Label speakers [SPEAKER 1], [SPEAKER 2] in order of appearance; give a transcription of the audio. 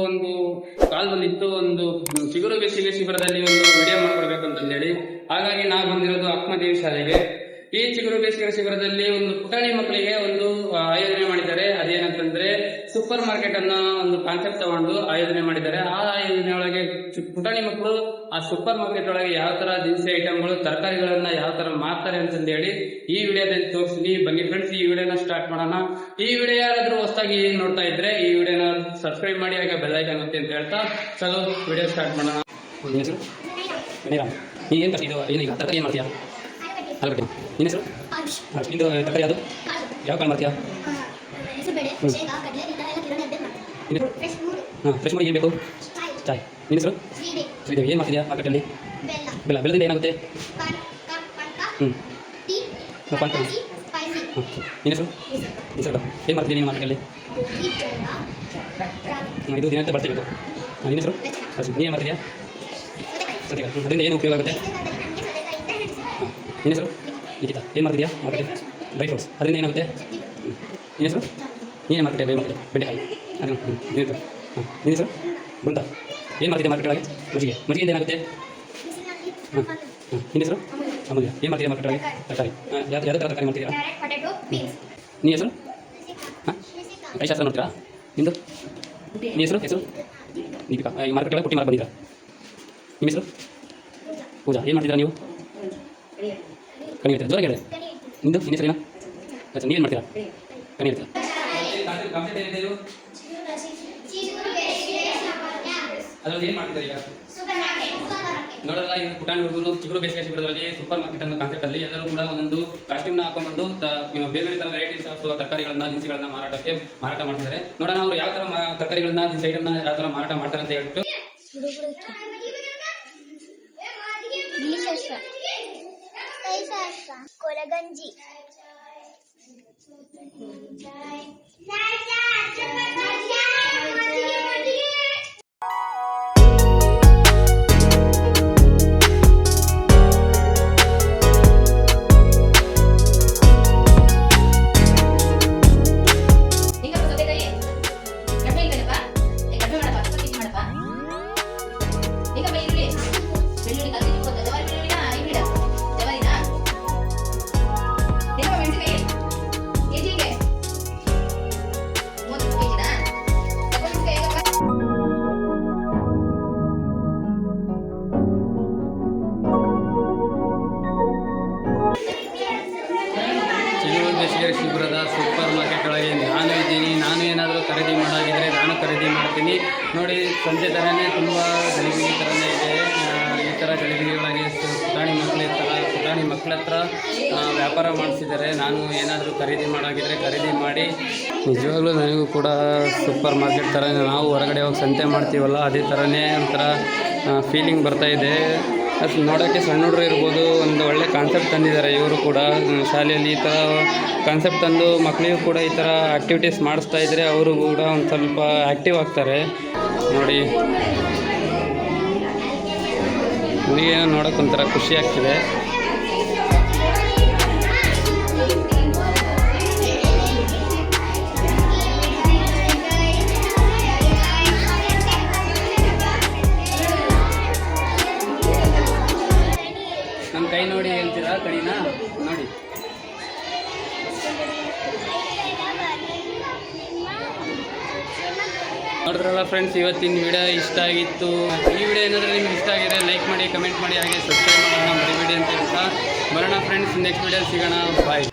[SPEAKER 1] ಒಂದು ಕಾಲ್ ಬಂದಿತ್ತು, ಒಂದು ಚಿಗುರು ಬೇಸಿಗೆ ಶಿಬಿರದಲ್ಲಿ ಒಂದು ವಿಡಿಯೋ ಮಾಡ್ಕೊಡ್ಬೇಕು ಅಂತ ಹೇಳಿ. ಹಾಗಾಗಿ ನಾವು ಬಂದಿರೋದು ಅಕ್ಮದೇವಿ ಶಾಲೆಗೆ. ಈ ಚಿಗುರು ಬೇಸಿಗೆ ಶಿಬಿರದಲ್ಲಿ ಒಂದು ಪುಟಾಣಿ ಮಕ್ಕಳಿಗೆ ಒಂದು ಆಯೋಜನೆ ಮಾಡಿದ್ದಾರೆ. ಅದೇನಂತಂದ್ರೆ ಸೂಪರ್ ಮಾರ್ಕೆಟ್ ಅನ್ನೋ ಒಂದು ಕಾನ್ಸೆಪ್ಟ್ ತಗೊಂಡು ಆಯೋಜನೆ ಮಾಡಿದ್ದಾರೆ. ಆ ಆಯೋಜನೆ ಒಳಗೆ ಪುಟಾಣಿ ಮಕ್ಕಳು ಆ ಸೂಪರ್ ಮಾರ್ಕೆಟ್ ಒಳಗೆ ಯಾವ ತರ ದಿನಸಿ ಐಟಮ್ಗಳು, ತರಕಾರಿಗಳನ್ನ ಯಾವ ತರ ಮಾರ್ತಾರೆ ಅಂತಂದು ಹೇಳಿ ಈ ವಿಡಿಯೋದಲ್ಲಿ ತೋರಿಸ್ತೀನಿ. ಬನ್ನಿ ಫ್ರೆಂಡ್ಸ್, ಈ ವಿಡಿಯೋನ ಸ್ಟಾರ್ಟ್ ಮಾಡೋಣ. ಈ ವಿಡಿಯೋ ಯಾರಾದ್ರೂ ಹೊಸದಾಗಿ ನೋಡ್ತಾ ಇದ್ರೆ ಈ ವಿಡಿಯೋನ ಸಬ್ಸ್ಕ್ರೈಬ್ ಮಾಡಿ, ಹಾಗೆ ಬೆಲ್ ಐಕಾನ್ ಒತ್ತಿ ಅಂತ ಹೇಳ್ತಾ ಚಲೋ ವಿಡಿಯೋ ಸ್ಟಾರ್ಟ್ ಮಾಡೋಣ. ನೀ ಏನ್ ಇದು ಏನೀಗ ತರಕಾರಿ ಏನ್ ಮಾಡ್ತೀಯಾ? ಆಲೂಗಡ್ಡೆ. ನಿನ್ನ ಹೆಸರು? ನಿಂದು ತರಕಾರಿ ಅದು ಯಾವ ಕಾಳು ಮಾಡ್ತೀಯಾ? ಹಾಂ, ಫ್ರೆಶ್ ಮಾಡಿ ಏನು ಬೇಕು? ಚಾಯ್. ನಿನ್ನ ಹೆಸರು? ಶ್ರೀದೇವಿ. ಏನು ಮಾಡ್ತಿದ್ಯಾ ಮಾರ್ಕೆಟಲ್ಲಿ? ಬೆಲ್ಲ. ಬೆಲ್ಲದಿಂದ ಏನಾಗುತ್ತೆ? ಪಾನ್. ಹಾಂ. ನಿನ್ನ ಹೆಸರು? ಹೆಸರು ಏನು ಮಾಡ್ತಿದ್ದೀನಿ ನೀನು ಮಾರ್ಕೆಟಲ್ಲಿ? ಇದು ದಿನ ಬರ್ತೀವಿ ಇದು. ನಿನ್ನ ಹೆಸರು? ನೀನು ಏನು ಮಾಡ್ತಿದ್ಯಾ? ಸದ್ಯ ಅದರಿಂದ ಏನು ಉಪಯೋಗ ಆಗುತ್ತೆ? ನಿನ್ನ ಹೆಸರು? ನಿಖಿತಾ. ಏನು ಮಾಡ್ತಿದ್ಯಾ ಮಾರ್ಕೆಟ್? Dry fruits. ಅದರಿಂದ ಏನಾಗುತ್ತೆ? ನಿನ್ನ ಹೆಸರು? ನೀನು ಮಾರ್ಕೆಟ್ ಬೆಂಡೆಕಾಯಿ. ಅದು ನಿನ್ನ ನಿನ್ನ ಹೆಸರು? ಬೃಂದ. ಏನು ಮಾಡ್ತಿದ್ಯಾ ಮಾರ್ಕೆಟ್ ಒಳಗೆ? ಮಜ್ಜಿಗೆಯಿಂದ ಏನಾಗುತ್ತೆ? ಹಾಂ ಹಾಂ. ನಿನ್ನ ಹೆಸರು? ಅಮೂಲ್ಯ. ಏನು ಮಾಡ್ತಿದ್ಯಾ ಮಾರ್ಕೆಟ್ ಒಳಗೆ? ತರಕಾರಿ. ಯಾವ್ದು ಥರ ತರಕಾರಿ ಮಾಡ್ತಿದ್ದೀರಾ? ನಿನ್ನ ಹೆಸರು? ಹಾಂ, ಕೈಶಾಸ್ತ್ರ ನೋಡ್ತೀರಾ? ನಿಮ್ಮದು ನಿನ್ನ ಹೆಸರು? ದೀಪಿಕಾ. ಈ ಮಾರ್ಕೆಟ್ ಒಳಗೆ ಪುಟ್ಟಿ ಮಾರ್ಕ್ ಬಂದಿದ್ದೀರಾ? ನಿಮ್ಮ ಹೆಸರು? ಪೂಜಾ. ಏನು ಮಾಡ್ತಿದ್ದೀರಾ ನೀವು? ಕಣಿ ಹೇಳ್ತೀರಾ? ಜೋರಾಗಿ ಹೇಳಿದೆ. ನಿಂದು ನಿನ್ನ ಹೆಸರೇನಾ? ನೀನು ಏನು ಮಾಡ್ತೀರಾ? ಕಣಿ ಹೇಳ್ತೀರಾ? ಅದರಲ್ಲಿ ಏನು ಮಾಡ್ತಿದ್ದಾರೆ ಈಗ ನೋಡಲ್ಲ. ಈಗ ಪುಟಾಣಿ ಹುಡುಗರು ಚಿಗುರು ಬೇಸಿಗೆ ಶಿಬಿರದಲ್ಲಿ ಸೂಪರ್ ಮಾರ್ಕೆಟ್ ಅನ್ನೋ ಕಾನ್ಸೆಪ್ಟ್ ಅಲ್ಲಿ ಎಲ್ಲರೂ ಕೂಡ ಒಂದೊಂದು ಕಾಸ್ಟ್ಯೂಮ್ನ ಹಾಕೊಂಡು ಬೇರೆ ಬೇರೆ ತರ ವೆರೈಟೀಸ್ ಆಫ್ ತರಕಾರಿಗಳನ್ನ, ದಿನಸಿಗಳನ್ನ ಮಾರಾಟ ಮಾಡ್ತಿದ್ದಾರೆ. ನೋಡೋಣ ಅವರು ಯಾವ ತರ ತರಕಾರಿಗಳನ್ನ, ದಿನಸಿ ಐಟಮ್ನ ಯಾವ ತರ ಮಾರಾಟ ಮಾಡ್ತಾರೆ ಅಂತ ಹೇಳ್ಬಿಟ್ಟು.
[SPEAKER 2] ಕೊಲಗಂಜಿ.
[SPEAKER 1] ಬೇಸಿಗೆ ಶಿಬಿರದ ಸೂಪರ್ ಮಾರ್ಕೆಟ್ ಒಳಗೆ ನಾನು ಇದ್ದೀನಿ. ನಾನು ಏನಾದರೂ ಖರೀದಿ ಮಾಡೋದಿದ್ರೆ ನಾನು ಖರೀದಿ ಮಾಡ್ತೀನಿ. ನೋಡಿ, ಸಂಜೆ ಥರನೇ ತುಂಬ ಗಲಿಬಿಲಿ ಥರನೇ ಇದೆ. ಈ ಥರ ಗಲಿಬಿಲಿಗಳಾಗಿ ಪುಟಾಣಿ ಮಕ್ಕಳ ಹತ್ರ ವ್ಯಾಪಾರ ಮಾಡಿಸಿದ್ದಾರೆ. ನಾನು ಏನಾದರೂ ಖರೀದಿ ಮಾಡೋಗಿದ್ರೆ ಖರೀದಿ ಮಾಡಿ. ನಿಜವಾಗ್ಲೂ ನನಗೂ ಕೂಡ ಸೂಪರ್ ಮಾರ್ಕೆಟ್ ಥರನೇ, ನಾವು ಹೊರಗಡೆ ಹೋಗಿ ಸಂತೆ ಮಾಡ್ತೀವಲ್ಲ ಅದೇ ಥರನೇ ಒಂಥರ ಫೀಲಿಂಗ್ ಬರ್ತಾಯಿದೆ. ಅದು ನೋಡೋಕ್ಕೆ ಸಣ್ಣ ಹುಡುಗರು ಇರ್ಬೋದು, ಒಂದು ಒಳ್ಳೆ ಕಾನ್ಸೆಪ್ಟ್ ತಂದಿದ್ದಾರೆ ಇವರು ಕೂಡ ಶಾಲೆಯಲ್ಲಿ. ಈ ಥರ ಕಾನ್ಸೆಪ್ಟ್ ತಂದು ಮಕ್ಕಳಿಗೂ ಕೂಡ ಈ ಥರ ಆ್ಯಕ್ಟಿವಿಟೀಸ್ ಮಾಡಿಸ್ತಾ ಇದ್ದರೆ ಅವರು ಕೂಡ ಒಂದು ಸ್ವಲ್ಪ ಆ್ಯಕ್ಟಿವ್ ಆಗ್ತಾರೆ. ನೋಡಿ, ನನಗೇನೋ ನೋಡೋಕೆ ಒಂಥರ ಖುಷಿ ಆಗ್ತಿದೆ. ನಮ್ಮ ಕೈ ನೋಡಿ ಹೇಳ್ತೀರಾ? ಕಡಿನಾ ನೋಡಿ. ನೋಡಿದ್ರಲ್ಲ ಫ್ರೆಂಡ್ಸ್, ಇವತ್ತಿನ ವಿಡಿಯೋ ಇಷ್ಟ ಆಗಿತ್ತು. ಈ ವಿಡಿಯೋ ಏನಾದರೂ ನಿಮ್ಗೆ ಇಷ್ಟ ಆಗಿದೆ ಲೈಕ್ ಮಾಡಿ, ಕಮೆಂಟ್ ಮಾಡಿ, ಹಾಗೆ ಸಬ್ಸ್ಕ್ರೈಬ್ ಮಾಡೋಣ ಮರಿಬೇಡಿ ಅಂತ ಹೇಳ್ತಾ ಬರೋಣ ಫ್ರೆಂಡ್ಸ್. ನೆಕ್ಸ್ಟ್ ವಿಡಿಯೋ ಸಿಗೋಣ. ಬಾಯ್.